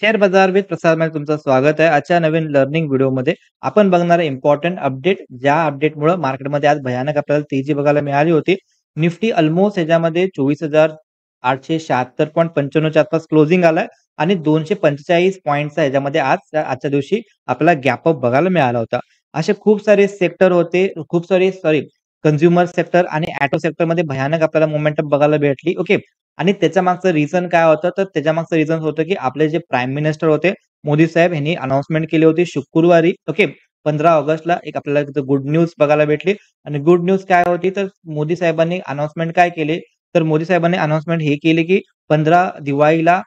Share बाजार with प्रसादमध्ये तुमचं स्वागत आहे. आजच्या नवीन लर्निंग व्हिडिओमध्ये आपण बघणार आहे इम्पोर्टंट अपडेट. ज्या अपडेटमुळे मार्केटमध्ये आज भयानक आपल्याला तेजी बघायला मिळाली होती. निफ्टी ऑलमोस्ट ह्याच्यामध्ये 24,876.95 च्या आसपास क्लोजिंग आलाय आणि 245 पॉइंटचा ह्याच्यामध्ये आजच्या दिवशी आपल्याला गॅप अप बघायला मिळाला होता. असे खूप सारे सेक्टर होते, खूप सारे कन्झ्युमर सेक्टर आणि ऑटो सेक्टरमध्ये भयानक आपल्याला मोमेंटम बघायला भेटली. ओके. आणि त्याच्या मागचं रिझन काय होतं, तर त्याच्या मागचं रिझन होतं, की आपले जे प्राईम मिनिस्टर होते, मोदी साहेब यांनी अनाउन्समेंट केली होती शुक्रवारी, ओके. 15 ऑगस्टला एक आपल्याला तिथं गुड न्यूज बघायला भेटली आणि गुड न्यूज काय होती, तर मोदी साहेबांनी अनाउन्समेंट काय केली, तर मोदी साहेबांनी अनाउन्समेंट हे केली, की 15 दिवाळीला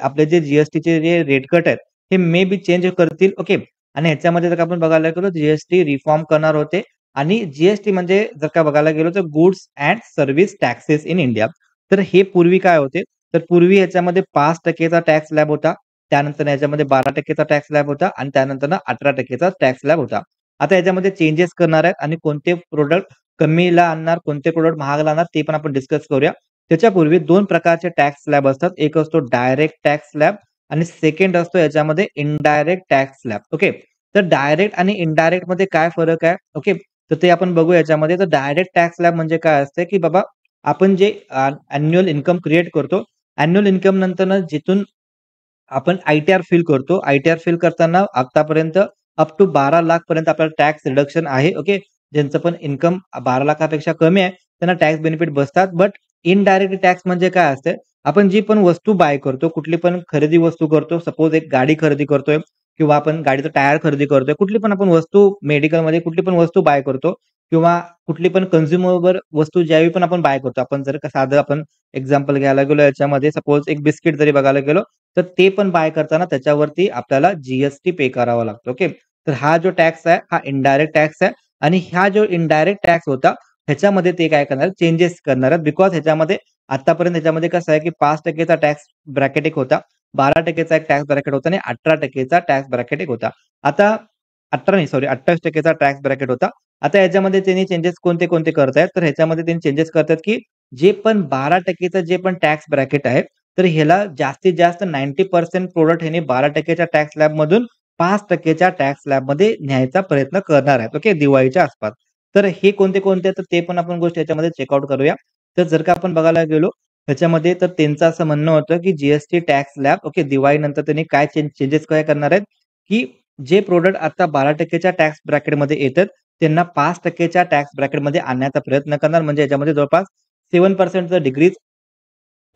आपले जे जी-एस-टीचे जे रेट कट आहेत, हे मे बी चेंज करतील, ओके. आणि ह्याच्यामध्ये जर का आपण बघायला गेलो, जी रिफॉर्म करणार होते आणि जी म्हणजे जर का बघायला गेलो, तर goods and service taxes in India. तर हे पूर्वी काय होते, तर पूर्वी ह्याच्यामध्ये 5% चा टॅक्स स्लॅब होता. त्यानंतर ह्याच्यामध्ये 12% चा टॅक्स स्लॅब होता आणि त्यानंतर 18% चा टॅक्स स्लॅब होता. आता याच्यामध्ये चेंजेस करणार आहेत आणि कोणते प्रॉडक्ट कमीला आणणार, कोणते प्रॉडक्ट महागला आणणार ते पण आपण डिस्कस करूया. त्याच्यापूर्वी 2 प्रकारचे टॅक्स स्लॅब असतात. एक असतो डायरेक्ट टॅक्स स्लॅब आणि सेकंड असतो याच्यामध्ये इनडायरेक्ट टॅक्स स्लॅब. ओके. तर डायरेक्ट आणि इनडायरेक्ट मध्ये काय फरक आहे? ओके. तर ते आपण बघू याच्यामध्ये. तर डायरेक्ट टॅक्स स्लॅब म्हणजे काय असते, की बाबा आपण जे अॅन्युअल इन्कम क्रिएट करतो. अॅन्युअल इन्कम नंतरनं जिथून आपण आय-टी-आर फिल करतो. आय-टी-आर फिल करताना आतापर्यंत अप टू 12,00,000 पर्यंत आपल्याला टॅक्स रिडक्शन आहे. ओके. ज्यांचं पण इन्कम 12,00,000 कमी आहे, त्यांना टॅक्स बेनिफिट बसतात. बट इनडायरेक्ट टॅक्स म्हणजे काय असते? आपण जी पण वस्तू बाय करतो, कुठली पण खरेदी वस्तू करतो. सपोज एक गाडी खरेदी करतोय किंवा आपण गाडीचा टायर खरेदी करतोय. कुठली पण आपण वस्तू मेडिकलमध्ये कुठली पण वस्तू बाय करतो किंवा कुठली पण कन्झ्युमेबल वस्तू ज्यावेळी पण आपण बाय करतो. आपण जर का साधं आपण एक्झाम्पल घ्यायला गेलो याच्यामध्ये सपोज एक बिस्किट जरी बघायला गेलो, तर ते पण बाय करताना त्याच्यावरती आपल्याला जी पे करावा लागतो. ओके. तर हा जो टॅक्स आहे, हा इनडायरेक्ट टॅक्स आहे आणि हा जो इनडायरेक्ट टॅक्स होता, ह्याच्यामध्ये ते काय करणार चेंजेस करणार आहेत. बिकॉज ह्याच्यामध्ये आतापर्यंत ह्याच्यामध्ये कसं आहे, की 5% चा टॅक्स ब्रॅकेट एक होता, 12% चा एक टॅक्स ब्रॅकेट होता आणि 18% चा टॅक्स ब्रॅकेट एक होता. आता 18 नाही सॉरी 28% चा टॅक्स ब्रॅकेट होता. आता याच्यामध्ये त्यांनी चेंजेस कोणते-कोणते करतायत, तर ह्याच्यामध्ये त्यांनी चेंजेस करतायत, की जे पण 12% चं जे पण टॅक्स ब्रॅकेट आहे, तर ह्याला जास्तीत जास्त 90% प्रॉडक्ट ह्याने 12% च्या टॅक्स स्लॅबमधून 5% च्या टॅक्स स्लॅबमध्ये न्यायचा प्रयत्न करणार आहेत. ओके, दिवाळीच्या आसपास. तर हे कोणते-कोणते तर ते पण आपण गोष्टी याच्यामध्ये चेकआउट करूया. तर जर का आपण बघायला गेलो त्याच्यामध्ये तर त्यांचं असं म्हणणं होतं, की टॅक्स स्लॅब ओके दिवाळीनंतर त्यांनी काय चेंजेस काय करणार आहेत, की जे प्रॉडक्ट आता 12% च्या टॅक्स ब्रॅकेटमध्ये येतात, त्यांना 5% च्या टॅक्स ब्रॅकेटमध्ये आणण्याचा प्रयत्न करणार. म्हणजे याच्यामध्ये जवळपास 7% चं डिक्रीज.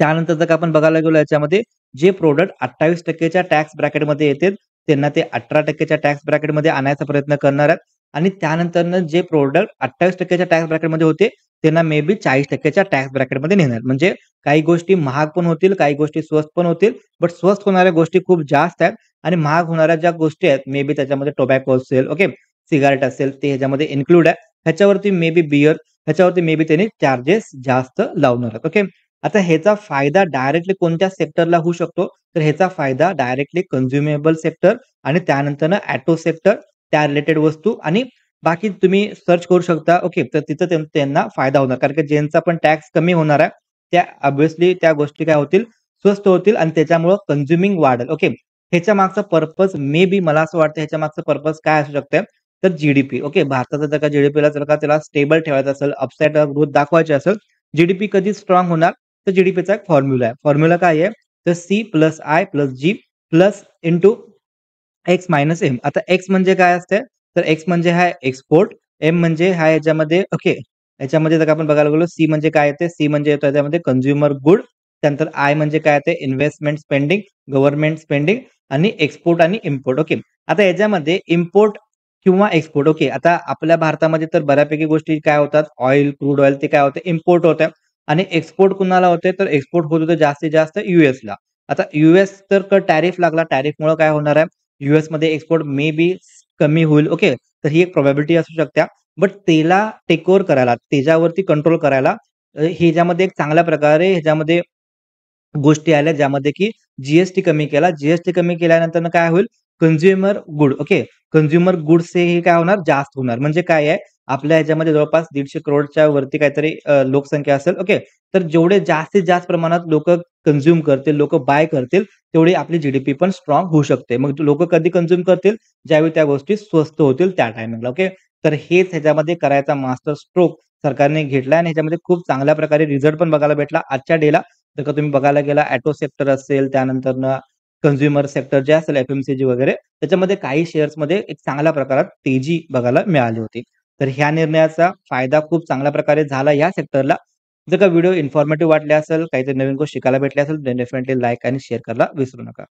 त्यानंतर जर का आपण बघायला गेलो याच्यामध्ये जे प्रॉडक्ट 28% च्या टॅक्स ब्रॅकेटमध्ये येतील, त्यांना ते 18% च्या टॅक्स ब्रॅकेटमध्ये आणायचा प्रयत्न करणार आहेत आणि त्यानंतरनं जे प्रॉडक्ट 28% च्या टॅक्स ब्रॅकेटमध्ये होते, त्यांना मे बी 40% च्या टॅक्स ब्रॅकेटमध्ये नेणार. म्हणजे काही गोष्टी महाग पण होतील, काही गोष्टी स्वस्त पण होतील. बट स्वस्त होणाऱ्या गोष्टी खूप जास्त आहेत आणि महाग होणाऱ्या ज्या गोष्टी आहेत, मे बी त्याच्यामध्ये टोबॅको असेल, ओके, सिगारेट असेल, ते ह्याच्यामध्ये इन्क्लूड आहे. ह्याच्यावरती मे बी बिअर, ह्याच्यावरती मे बी त्यांनी चार्जेस जास्त लावणार आहेत. ओके. आता ह्याचा फायदा डायरेक्टली कोणत्या सेक्टरला होऊ शकतो? तर ह्याचा फायदा डायरेक्टली कन्झ्युमेबल सेक्टर आणि त्यानंतरनं ऑटो सेक्टर, त्या रिलेटेड वस्तू आणि बाकी तुम्ही सर्च करू शकता. ओके. तर तिथं त्यांना फायदा होणार. कारण की ज्यांचा पण टॅक्स कमी होणार आहे, त्या ऑब्व्हियसली त्या गोष्टी काय होतील, स्वस्त होतील आणि त्याच्यामुळं कन्झ्युमिंग वाढेल. ओके. ह्याच्या मागचा पर्पज मे बी मला असं वाटतं ह्याच्या मागचं पर्पज काय असू शकतं? तर जी ओके. भारताचा जर का जर का त्याला स्टेबल ठेवायचं असेल, अपसाइड ग्रोथ दाखवायची असेल, जी कधी स्ट्राँग होणार? तर जी-डी-पीचा एक फॉर्म्युला आहे. फॉर्म्युला काय आहे? तर C plus I plus G plus into X minus M. आता एक्स म्हणजे काय असते? तर एक्स म्हणजे हा एक्सपोर्ट, एम म्हणजे हा याच्यामध्ये ओके. याच्यामध्ये जर का आपण बघायला गेलो सी म्हणजे काय येते? सी म्हणजे येतो याच्यामध्ये कन्झ्युमर गुड. त्यानंतर आय म्हणजे काय येते? इन्व्हेस्टमेंट स्पेंडिंग, गव्हर्नमेंट स्पेंडिंग आणि एक्सपोर्ट आणि इम्पोर्ट. ओके. आता याच्यामध्ये इम्पोर्ट किंवा एक्सपोर्ट ओके. आता आपल्या भारतामध्ये तर बऱ्यापैकी गोष्टी काय होतात? ऑइल, क्रूड ऑइल ते काय होते? इम्पोर्ट होतं आणि एक्सपोर्ट कुणाला होते? तर एक्सपोर्ट होत होते जास्तीत जास्त यूएसला. आता यूएस तर टॅरिफ लागला. टॅरिफमुळे काय होणार आहे? यूएसमध्ये एक्सपोर्ट मे बी कमी होईल. ओके. तर ही एक प्रोबॅबिलिटी असू शकते. बट त्याला टेक ओव्हर करायला, त्याच्यावरती कंट्रोल करायला ह्याच्यामध्ये एक चांगल्या प्रकारे ह्याच्यामध्ये गोष्टी आल्या ज्यामध्ये की जी कमी केला. जी कमी केल्यानंतर काय होईल? Consumer good okay. Consumer goods हे काय होणार? जास्त होणार. म्हणजे काय आहे? आपल्या ह्याच्यामध्ये जवळपास 150 करोडच्या वरती काहीतरी लोकसंख्या असेल. ओके. तर जेवढे जास्तीत जास्त प्रमाणात लोकं कन्झ्युम करतील, लोकं बाय करतील, तेवढी आपली जी पण स्ट्राँग होऊ शकते. मग लोकं कधी कन्झ्युम करतील? ज्यावेळी त्या गोष्टी स्वस्त होतील त्या टायमिंगला. ओके. तर हेच ह्याच्यामध्ये करायचा मास्टर स्ट्रोक सरकारने घेतलाय आणि ह्याच्यामध्ये खूप चांगल्या प्रकारे रिझल्ट पण बघायला भेटला आजच्या डेला. जर का तुम्ही बघायला गेला ऑटो सेक्टर असेल, त्यानंतरनं कन्झ्युमर सेक्टर जे असेल एफ-एम-सी-जी वगैरे, त्याच्यामध्ये काही शेअर्समध्ये एक चांगल्या प्रकारात तेजी बघायला मिळाली होती. तर ह्या निर्णयाचा फायदा खूप चांगल्या प्रकारे झाला या सेक्टरला. जर का व्हिडिओ इन्फॉर्मेटिव्ह वाटले असेल, काहीतरी नवीन गोष्ट शिकायला भेटली असेल, तर डेफिनिटली लाईक आणि शेअर करायला विसरू नका.